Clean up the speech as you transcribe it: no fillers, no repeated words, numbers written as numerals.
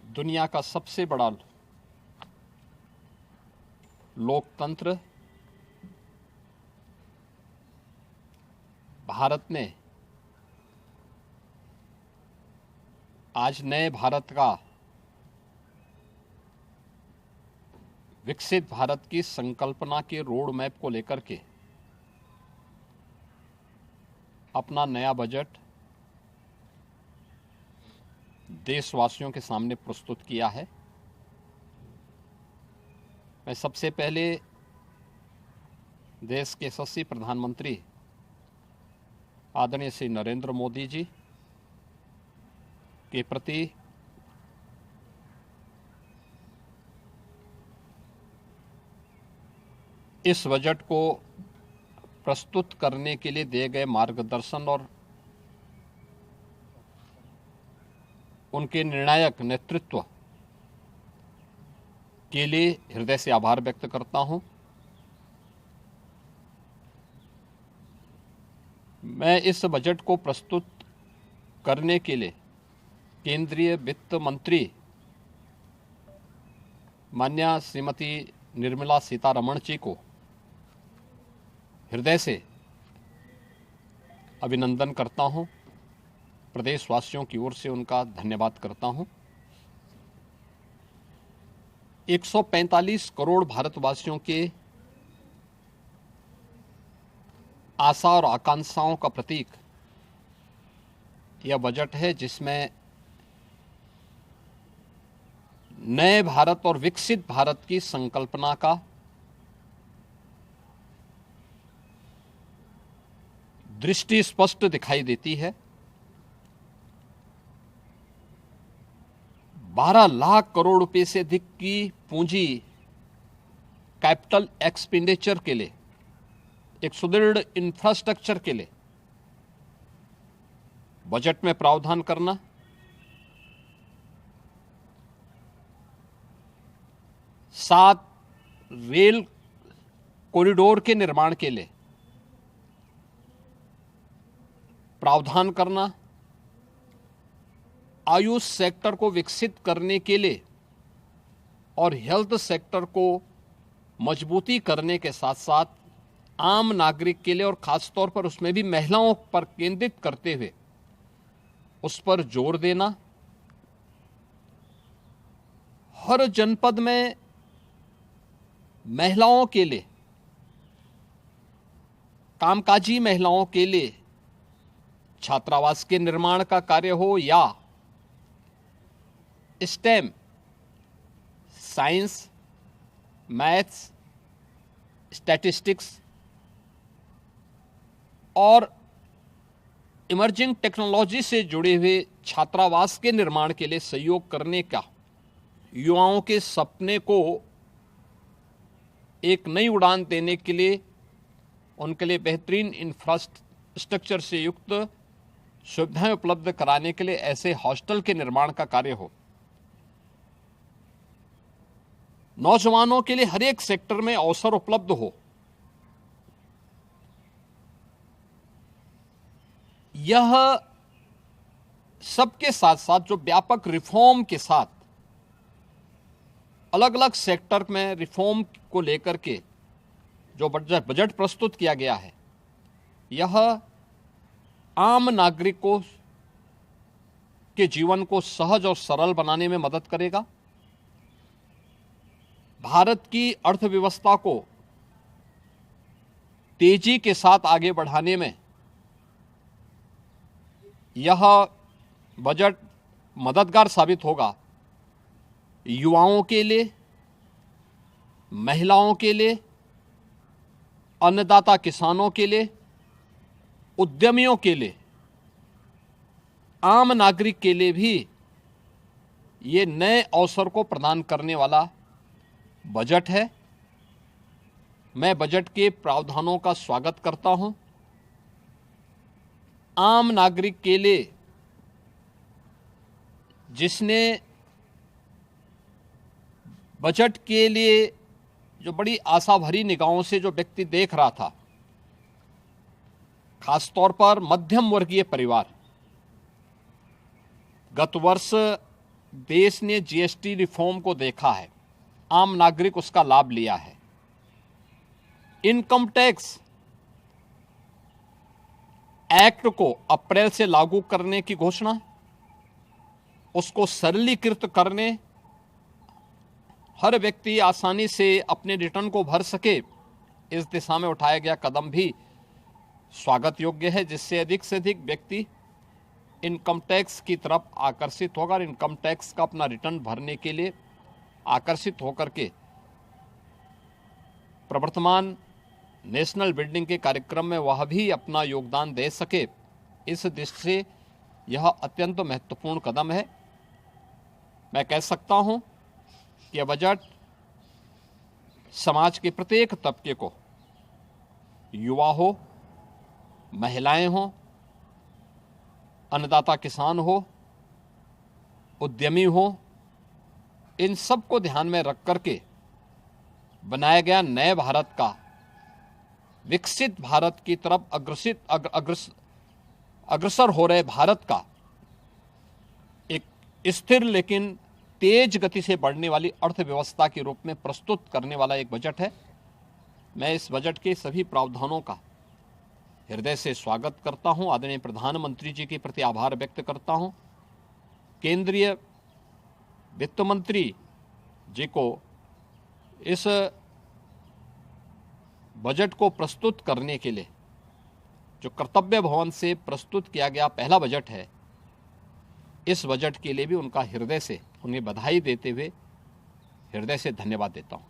दुनिया का सबसे बड़ा लोकतंत्र भारत ने आज नए भारत का, विकसित भारत की संकल्पना के रोड मैप को लेकर के अपना नया बजट देशवासियों के सामने प्रस्तुत किया है। मैं सबसे पहले देश के यशस्वी प्रधानमंत्री आदरणीय श्री नरेंद्र मोदी जी के प्रति इस बजट को प्रस्तुत करने के लिए दिए गए मार्गदर्शन और उनके निर्णायक नेतृत्व के लिए हृदय से आभार व्यक्त करता हूं। मैं इस बजट को प्रस्तुत करने के लिए केंद्रीय वित्त मंत्री माननीय श्रीमती निर्मला सीतारमण जी को हृदय से अभिनंदन करता हूं, प्रदेशवासियों की ओर से उनका धन्यवाद करता हूं। 145 करोड़ भारतवासियों के आशा और आकांक्षाओं का प्रतीक यह बजट है, जिसमें नए भारत और विकसित भारत की संकल्पना का दृष्टि स्पष्ट दिखाई देती है। 12 लाख करोड़ रुपए से अधिक की पूंजी कैपिटल एक्सपेंडिचर के लिए, एक सुदृढ़ इंफ्रास्ट्रक्चर के लिए बजट में प्रावधान करना, सात रेल कॉरिडोर के निर्माण के लिए प्रावधान करना, आयुष सेक्टर को विकसित करने के लिए और हेल्थ सेक्टर को मजबूती करने के साथ साथ आम नागरिक के लिए और खास तौर पर उसमें भी महिलाओं पर केंद्रित करते हुए उस पर जोर देना, हर जनपद में महिलाओं के लिए, कामकाजी महिलाओं के लिए छात्रावास के निर्माण का कार्य हो या स्टेम, साइंस, मैथ्स, स्टैटिस्टिक्स और इमर्जिंग टेक्नोलॉजी से जुड़े हुए छात्रावास के निर्माण के लिए सहयोग करने का, युवाओं के सपने को एक नई उड़ान देने के लिए उनके लिए बेहतरीन इंफ्रास्ट्रक्चर से युक्त सुविधाएं उपलब्ध कराने के लिए ऐसे हॉस्टल के निर्माण का कार्य हो, नौजवानों के लिए हर एक सेक्टर में अवसर उपलब्ध हो, यह सबके साथ साथ जो व्यापक रिफॉर्म के साथ अलग अलग सेक्टर में रिफॉर्म को लेकर के जो बजट प्रस्तुत किया गया है, यह आम नागरिकों के जीवन को सहज और सरल बनाने में मदद करेगा। भारत की अर्थव्यवस्था को तेजी के साथ आगे बढ़ाने में यह बजट मददगार साबित होगा। युवाओं के लिए, महिलाओं के लिए, अन्नदाता किसानों के लिए, उद्यमियों के लिए, आम नागरिक के लिए भी ये नए अवसर को प्रदान करने वाला बजट है। मैं बजट के प्रावधानों का स्वागत करता हूं। आम नागरिक के लिए, जिसने बजट के लिए जो बड़ी आशा भरी निगाहों से जो व्यक्ति देख रहा था, खासतौर पर मध्यम वर्गीय परिवार, गत वर्ष देश ने जीएसटी रिफॉर्म को देखा है, आम नागरिक उसका लाभ लिया है। इनकम टैक्स एक्ट को अप्रैल से लागू करने की घोषणा, उसको सरलीकृत करने, हर व्यक्ति आसानी से अपने रिटर्न को भर सके, इस दिशा में उठाया गया कदम भी स्वागत योग्य है, जिससे अधिक से अधिक व्यक्ति इनकम टैक्स की तरफ आकर्षित होगा और इनकम टैक्स का अपना रिटर्न भरने के लिए आकर्षित होकर के प्रवर्तमान नेशनल बिल्डिंग के कार्यक्रम में वह भी अपना योगदान दे सके। इस दृष्टि से यह अत्यंत महत्वपूर्ण कदम है। मैं कह सकता हूं कि यह बजट समाज के प्रत्येक तबके को, युवा हो, महिलाएं हो, अन्नदाता किसान हो, उद्यमी हो, इन सब को ध्यान में रख करके बनाया गया नए भारत का, विकसित भारत की तरफ अग्रसर हो रहे भारत का एक स्थिर लेकिन तेज गति से बढ़ने वाली अर्थव्यवस्था के रूप में प्रस्तुत करने वाला एक बजट है। मैं इस बजट के सभी प्रावधानों का हृदय से स्वागत करता हूं। आदरणीय प्रधानमंत्री जी के प्रति आभार व्यक्त करता हूं। केंद्रीय वित्त मंत्री जी को इस बजट को प्रस्तुत करने के लिए, जो कर्तव्य भवन से प्रस्तुत किया गया पहला बजट है, इस बजट के लिए भी उनका हृदय से उन्हें बधाई देते हुए हृदय से धन्यवाद देता हूं।